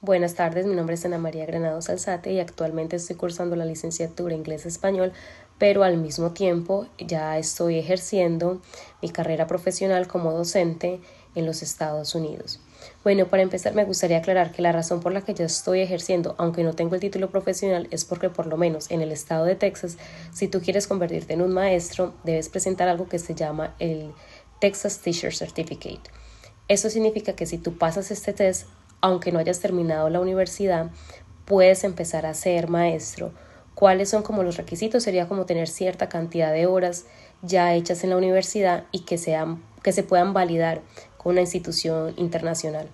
Buenas tardes, mi nombre es Ana María Granados Alzate y actualmente estoy cursando la licenciatura Inglés-Español, pero al mismo tiempo ya estoy ejerciendo mi carrera profesional como docente en los Estados Unidos. Bueno, para empezar me gustaría aclarar que la razón por la que ya estoy ejerciendo, aunque no tengo el título profesional, es porque por lo menos en el estado de Texas, si tú quieres convertirte en un maestro, debes presentar algo que se llama el Texas Teacher Certificate. Eso significa que si tú pasas este test, aunque no hayas terminado la universidad, puedes empezar a ser maestro. ¿Cuáles son como los requisitos? Sería como tener cierta cantidad de horas ya hechas en la universidad y que se puedan validar con una institución internacional.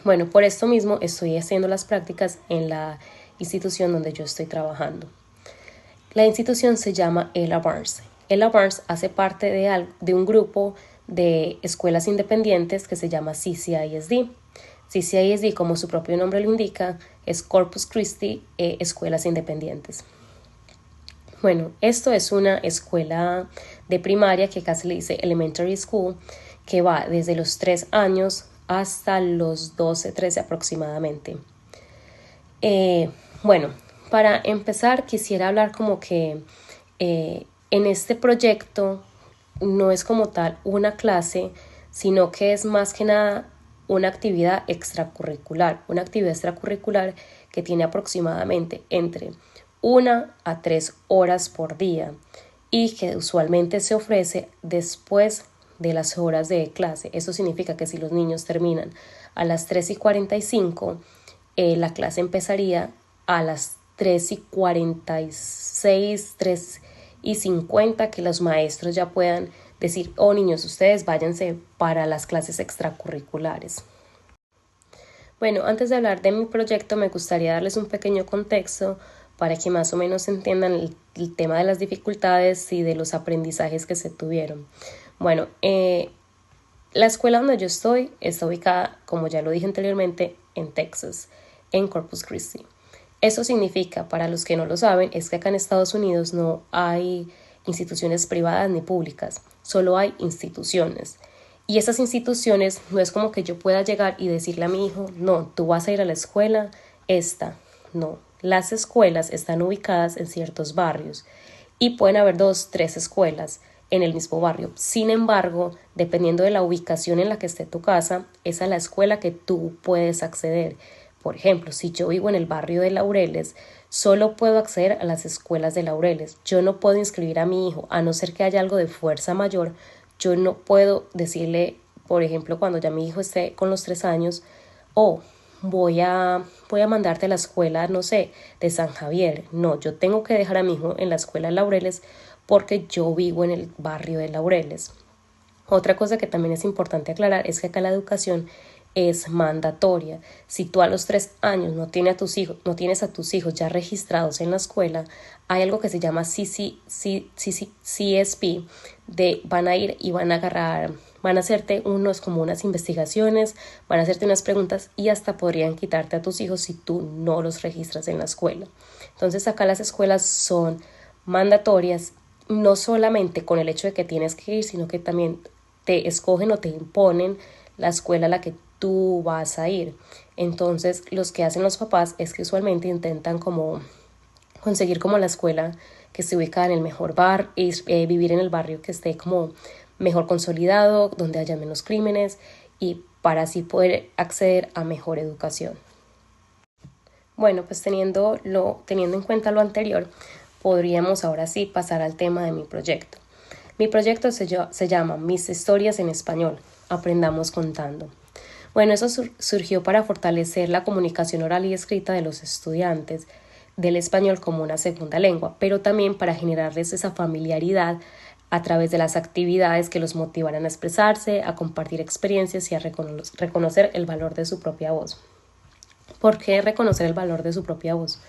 Bueno, por esto mismo estoy haciendo las prácticas en la institución donde yo estoy trabajando. La institución se llama Ella Barnes. Ella Barnes hace parte de un grupo de escuelas independientes que se llama CCISD. CCISD, como su propio nombre lo indica, es Corpus Christi Escuelas Independientes. Bueno, esto es una escuela de primaria que casi le dice elementary school, que va desde los 3 años hasta los 12, 13 aproximadamente. Bueno, para empezar quisiera hablar como que en este proyecto no es como tal una clase, sino que es más que nada una actividad extracurricular que tiene aproximadamente entre 1 a 3 horas por día y que usualmente se ofrece después de las horas de clase. Eso significa que si los niños terminan a las 3:45, la clase empezaría a las 3:46, 3:50, que los maestros ya puedan decir, oh niños, ustedes váyanse para las clases extracurriculares. Bueno, antes de hablar de mi proyecto me gustaría darles un pequeño contexto para que más o menos entiendan el tema de las dificultades y de los aprendizajes que se tuvieron. Bueno, la escuela donde yo estoy está ubicada, como ya lo dije anteriormente, en Texas, en Corpus Christi. Eso significa, para los que no lo saben, es que acá en Estados Unidos no hay instituciones privadas ni públicas, solo hay instituciones. Y esas instituciones no es como que yo pueda llegar y decirle a mi hijo, no, tú vas a ir a la escuela esta. No, las escuelas están ubicadas en ciertos barrios y pueden haber 2, 3 escuelas en el mismo barrio. Sin embargo, dependiendo de la ubicación en la que esté tu casa, es a la escuela que tú puedes acceder. Por ejemplo, si yo vivo en el barrio de Laureles, solo puedo acceder a las escuelas de Laureles. Yo no puedo inscribir a mi hijo, a no ser que haya algo de fuerza mayor. Yo no puedo decirle, por ejemplo, cuando ya mi hijo esté con los 3 años, oh, voy a mandarte a la escuela, no sé, de San Javier. No, yo tengo que dejar a mi hijo en la escuela de Laureles porque yo vivo en el barrio de Laureles. Otra cosa que también es importante aclarar es que acá la educación es mandatoria. Si tú a los 3 años no tienes a tus hijos ya registrados en la escuela, hay algo que se llama CSP, van a ir y van a hacerte unas investigaciones, van a hacerte unas preguntas y hasta podrían quitarte a tus hijos si tú no los registras en la escuela. Entonces acá las escuelas son mandatorias, no solamente con el hecho de que tienes que ir, sino que también te escogen o te imponen la escuela a la que tú vas a ir. Entonces, los que hacen los papás es que usualmente intentan como conseguir como la escuela que esté ubicada en el mejor y vivir en el barrio que esté como mejor consolidado, donde haya menos crímenes y para así poder acceder a mejor educación. Bueno, pues teniendo en cuenta lo anterior, podríamos ahora sí pasar al tema de mi proyecto. Mi proyecto se llama Mis historias en español, aprendamos contando. Bueno, eso surgió para fortalecer la comunicación oral y escrita de los estudiantes del español como una segunda lengua, pero también para generarles esa familiaridad a través de las actividades que los motivaran a expresarse, a compartir experiencias y a reconocer el valor de su propia voz. ¿Por qué reconocer el valor de su propia voz?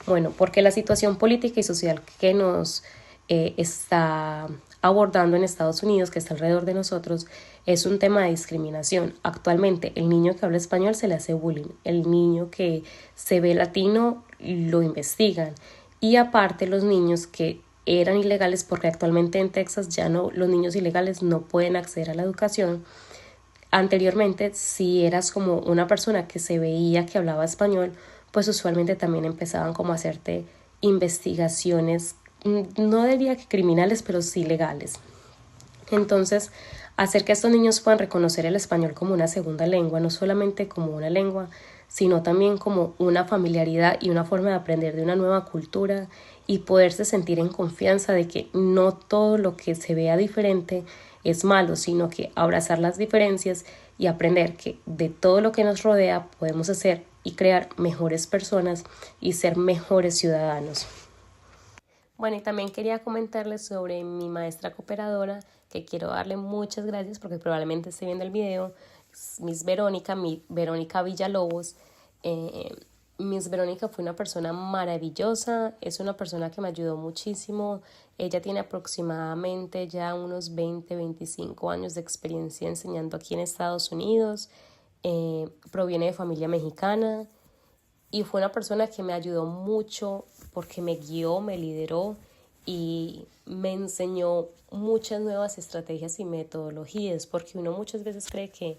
Bueno, porque la situación política y social que nos está abordando en Estados Unidos, que está alrededor de nosotros, es un tema de discriminación. Actualmente, el niño que habla español se le hace bullying, el niño que se ve latino lo investigan y aparte los niños que eran ilegales, porque actualmente en Texas ya no, los niños ilegales no pueden acceder a la educación, Anteriormente, si eras como una persona que se veía que hablaba español, pues usualmente también empezaban como a hacerte investigaciones, no diría que criminales, pero sí legales. Entonces, hacer que estos niños puedan reconocer el español como una segunda lengua, no solamente como una lengua, sino también como una familiaridad y una forma de aprender de una nueva cultura y poderse sentir en confianza de que no todo lo que se vea diferente es malo, sino que abrazar las diferencias y aprender que de todo lo que nos rodea podemos hacer y crear mejores personas y ser mejores ciudadanos. Bueno, y también quería comentarles sobre mi maestra cooperadora, que quiero darle muchas gracias porque probablemente esté viendo el video, Miss Verónica, mi Verónica Villalobos. Eh, Miss Verónica fue una persona maravillosa, es una persona que me ayudó muchísimo. Ella tiene aproximadamente ya unos 20-25 años de experiencia enseñando aquí en Estados Unidos. Proviene de familia mexicana y fue una persona que me ayudó mucho porque me guió, me lideró y me enseñó muchas nuevas estrategias y metodologías, porque uno muchas veces cree que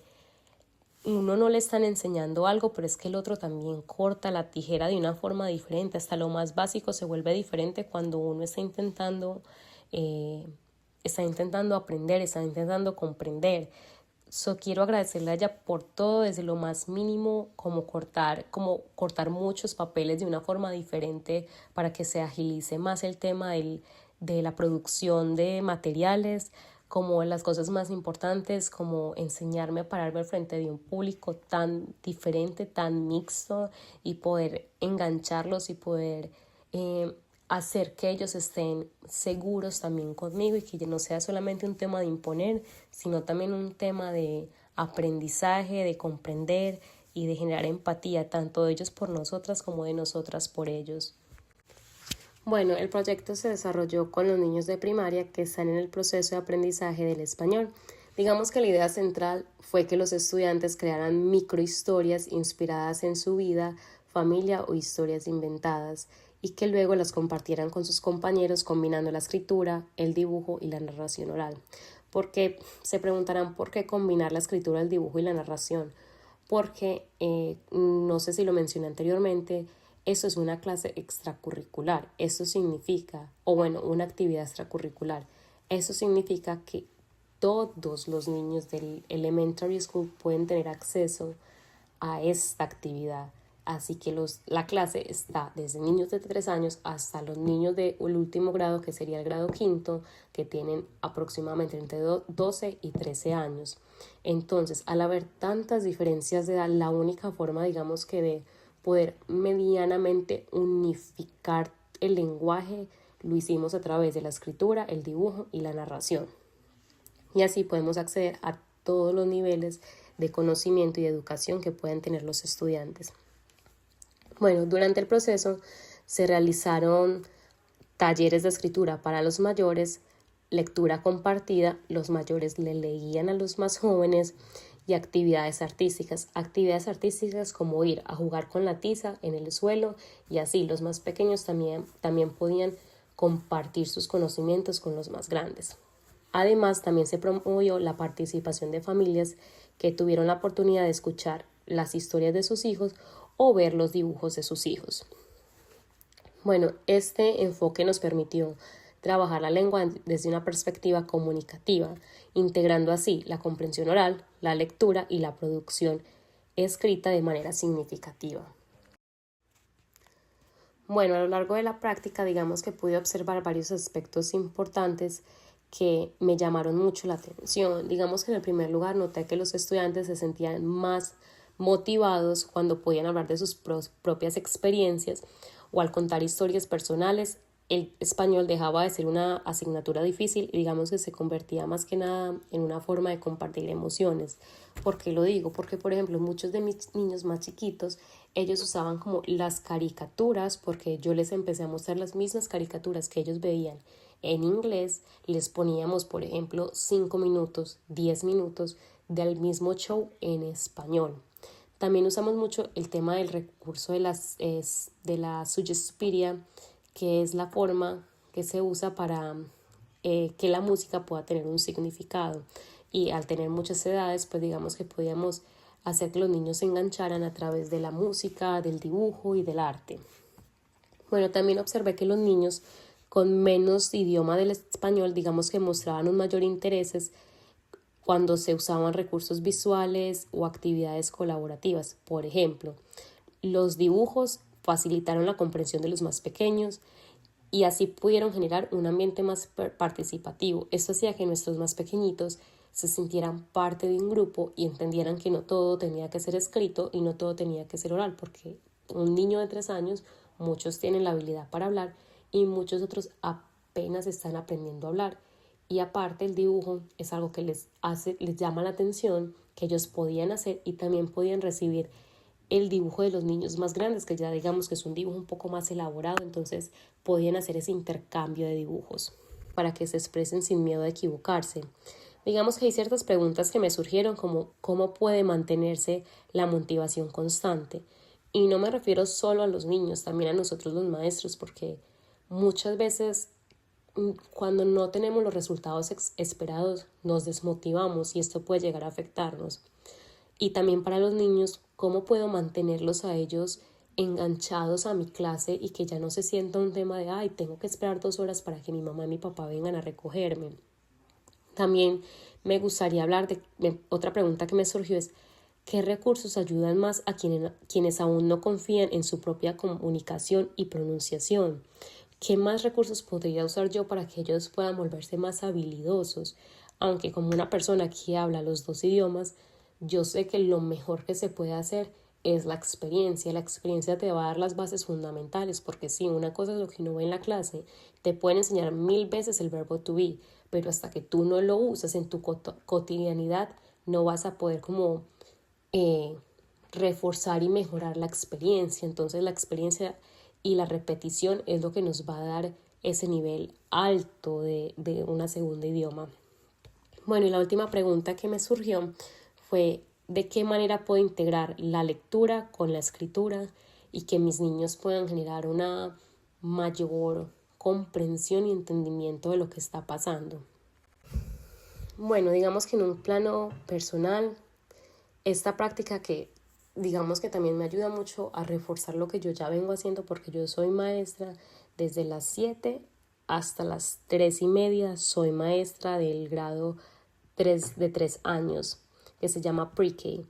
uno no le están enseñando algo, pero es que el otro también corta la tijera de una forma diferente, hasta lo más básico se vuelve diferente cuando uno está intentando aprender, está intentando comprender. Quiero agradecerle a ella por todo, desde lo más mínimo, como cortar muchos papeles de una forma diferente para que se agilice más el tema de la producción de materiales, como las cosas más importantes, como enseñarme a pararme al frente de un público tan diferente, tan mixto y poder engancharlos y poder hacer que ellos estén seguros también conmigo y que no sea solamente un tema de imponer, sino también un tema de aprendizaje, de comprender y de generar empatía, tanto de ellos por nosotras como de nosotras por ellos. Bueno, el proyecto se desarrolló con los niños de primaria que están en el proceso de aprendizaje del español. Digamos que la idea central fue que los estudiantes crearan microhistorias inspiradas en su vida, familia o historias inventadas y que luego las compartieran con sus compañeros combinando la escritura, el dibujo y la narración oral. Porque se preguntarán por qué combinar la escritura, el dibujo y la narración. Porque, no sé si lo mencioné anteriormente, eso es una clase extracurricular. Eso significa, o bueno, una actividad extracurricular. Eso significa que todos los niños del elementary school pueden tener acceso a esta actividad. Así que la clase está desde niños de 3 años hasta los niños del último grado, que sería el grado quinto, que tienen aproximadamente entre 12 y 13 años. Entonces, al haber tantas diferencias de edad, la única forma, digamos, que de poder medianamente unificar el lenguaje lo hicimos a través de la escritura, el dibujo y la narración. Y así podemos acceder a todos los niveles de conocimiento y de educación que puedan tener los estudiantes. Bueno, durante el proceso se realizaron talleres de escritura para los mayores, lectura compartida, los mayores le leían a los más jóvenes y actividades artísticas como ir a jugar con la tiza en el suelo y así los más pequeños también podían compartir sus conocimientos con los más grandes. Además, también se promovió la participación de familias que tuvieron la oportunidad de escuchar las historias de sus hijos o ver los dibujos de sus hijos. Bueno, este enfoque nos permitió trabajar la lengua desde una perspectiva comunicativa, integrando así la comprensión oral, la lectura y la producción escrita de manera significativa. Bueno, a lo largo de la práctica, digamos que pude observar varios aspectos importantes que me llamaron mucho la atención. Digamos que en el primer lugar noté que los estudiantes se sentían más motivados cuando podían hablar de sus propias experiencias o al contar historias personales. El español dejaba de ser una asignatura difícil y digamos que se convertía más que nada en una forma de compartir emociones. ¿Por qué lo digo? Porque, por ejemplo, muchos de mis niños más chiquitos, ellos usaban como las caricaturas, porque yo les empecé a mostrar las mismas caricaturas que ellos veían en inglés. Les poníamos, por ejemplo, 5 minutos, 10 minutos del mismo show en español. También usamos mucho el tema del recurso de la Suggestipedia, que es la forma que se usa para que la música pueda tener un significado. y al tener muchas edades, pues digamos que podíamos hacer que los niños se engancharan a través de la música, del dibujo y del arte. Bueno, también observé que los niños con menos idioma del español, digamos que mostraban un mayor interés cuando se usaban recursos visuales o actividades colaborativas. Por ejemplo, los dibujos facilitaron la comprensión de los más pequeños y así pudieron generar un ambiente más participativo. Esto hacía que nuestros más pequeñitos se sintieran parte de un grupo y entendieran que no todo tenía que ser escrito y no todo tenía que ser oral, porque un niño de 3 años, muchos tienen la habilidad para hablar y muchos otros apenas están aprendiendo a hablar. Y aparte el dibujo es algo que les llama la atención, que ellos podían hacer y también podían recibir el dibujo de los niños más grandes, que ya digamos que es un dibujo un poco más elaborado, entonces podían hacer ese intercambio de dibujos para que se expresen sin miedo a equivocarse. Digamos que hay ciertas preguntas que me surgieron como cómo puede mantenerse la motivación constante. Y no me refiero solo a los niños, también a nosotros los maestros, porque muchas veces cuando no tenemos los resultados esperados nos desmotivamos y esto puede llegar a afectarnos. Y también para los niños, ¿cómo puedo mantenerlos a ellos enganchados a mi clase y que ya no se sienta un tema de, ay, tengo que esperar 2 horas para que mi mamá y mi papá vengan a recogerme? También me gustaría hablar de otra pregunta que me surgió es, ¿qué recursos ayudan más a quienes aún no confían en su propia comunicación y pronunciación? ¿Qué más recursos podría usar yo para que ellos puedan volverse más habilidosos? Aunque como una persona que habla los 2 idiomas, yo sé que lo mejor que se puede hacer es la experiencia. La experiencia te va a dar las bases fundamentales, porque sí, una cosa es lo que uno ve en la clase, te pueden enseñar 1000 veces el verbo to be, pero hasta que tú no lo usas en tu cotidianidad, no vas a poder como reforzar y mejorar la experiencia. Entonces la experiencia y la repetición es lo que nos va a dar ese nivel alto de una segunda idioma. Bueno, y la última pregunta que me surgió fue ¿de qué manera puedo integrar la lectura con la escritura y que mis niños puedan generar una mayor comprensión y entendimiento de lo que está pasando? Bueno, digamos que en un plano personal, esta práctica que digamos que también me ayuda mucho a reforzar lo que yo ya vengo haciendo, porque yo soy maestra desde las 7 hasta las 3:30, soy maestra del grado de 3 años, que se llama Pre-K.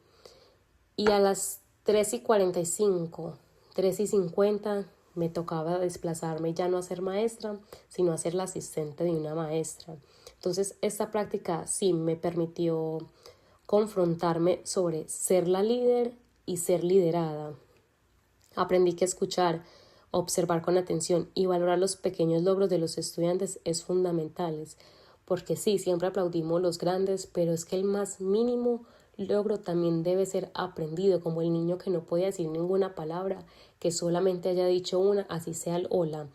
Y a las 3:45, 3:50 me tocaba desplazarme ya no a ser maestra, sino a ser la asistente de una maestra. Entonces esta práctica sí me permitió confrontarme sobre ser la líder y ser liderada. Aprendí que escuchar, observar con atención y valorar los pequeños logros de los estudiantes es fundamental, porque sí, siempre aplaudimos los grandes, pero es que el más mínimo logro también debe ser aprendido, como el niño que no podía decir ninguna palabra, que solamente haya dicho una, así sea el hola.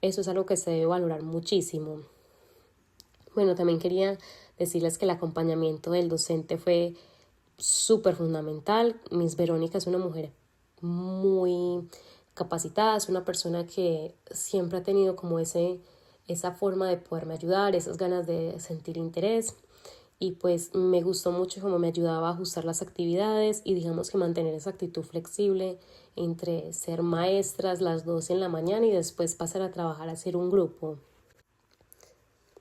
Eso es algo que se debe valorar muchísimo. Bueno, también quería decirles que el acompañamiento del docente fue súper fundamental. Miss Verónica es una mujer muy capacitada, es una persona que siempre ha tenido como esa forma de poderme ayudar, esas ganas de sentir interés, y pues me gustó mucho cómo me ayudaba a ajustar las actividades y digamos que mantener esa actitud flexible entre ser maestras las 2 en la mañana y después pasar a trabajar a hacer un grupo.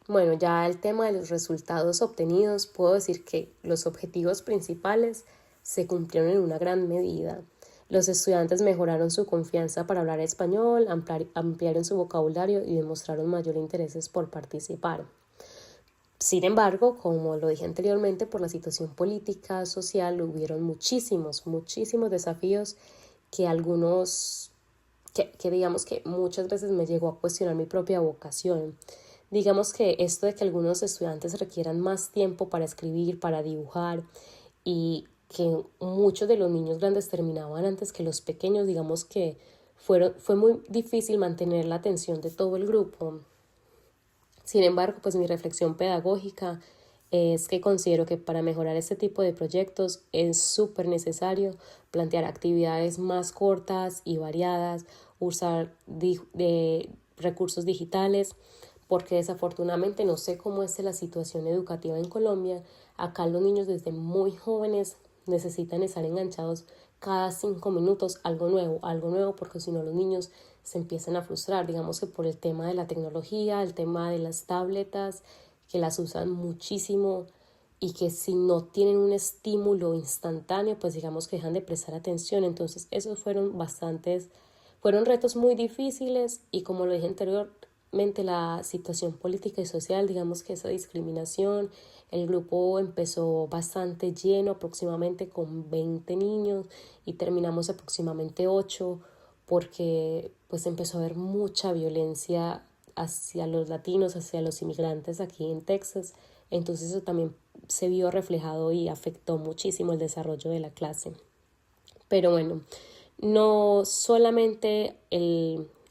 Bueno, ya el tema de los resultados obtenidos, puedo decir que los objetivos principales se cumplieron en una gran medida. Los estudiantes mejoraron su confianza para hablar español, ampliaron su vocabulario y demostraron mayor interés por participar. Sin embargo, como lo dije anteriormente, por la situación política, social, hubieron muchísimos desafíos que digamos que muchas veces me llegó a cuestionar mi propia vocación. Digamos que esto de que algunos estudiantes requieran más tiempo para escribir, para dibujar y que muchos de los niños grandes terminaban antes que los pequeños, digamos que fue muy difícil mantener la atención de todo el grupo. Sin embargo, pues mi reflexión pedagógica es que considero que para mejorar este tipo de proyectos es súper necesario plantear actividades más cortas y variadas, usar recursos digitales, porque desafortunadamente no sé cómo es la situación educativa en Colombia. Acá los niños desde muy jóvenes necesitan estar enganchados cada 5 minutos algo nuevo, porque si no los niños se empiezan a frustrar, digamos que por el tema de la tecnología, el tema de las tabletas, que las usan muchísimo y que si no tienen un estímulo instantáneo, pues digamos que dejan de prestar atención. Entonces esos fueron retos muy difíciles y como lo dije anteriormente, la situación política y social, digamos que esa discriminación, el grupo empezó bastante lleno, aproximadamente con 20 niños y terminamos aproximadamente 8 porque pues empezó a haber mucha violencia hacia los latinos, hacia los inmigrantes aquí en Texas. Entonces eso también se vio reflejado y afectó muchísimo el desarrollo de la clase. Pero bueno, no solamente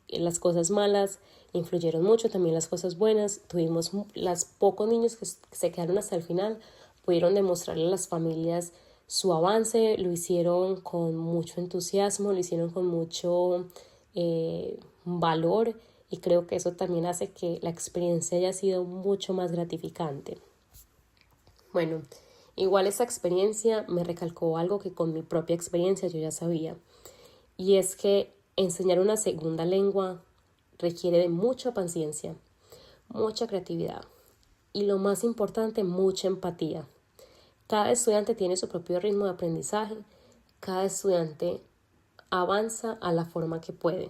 las cosas malas influyeron mucho, también las cosas buenas. Tuvimos los pocos niños que se quedaron hasta el final, pudieron demostrarle a las familias su avance, lo hicieron con mucho entusiasmo, lo hicieron con mucho valor y creo que eso también hace que la experiencia haya sido mucho más gratificante. Bueno, igual esa experiencia me recalcó algo que con mi propia experiencia yo ya sabía, y es que enseñar una segunda lengua requiere de mucha paciencia, mucha creatividad y lo más importante, mucha empatía. Cada estudiante tiene su propio ritmo de aprendizaje, cada estudiante avanza a la forma que puede.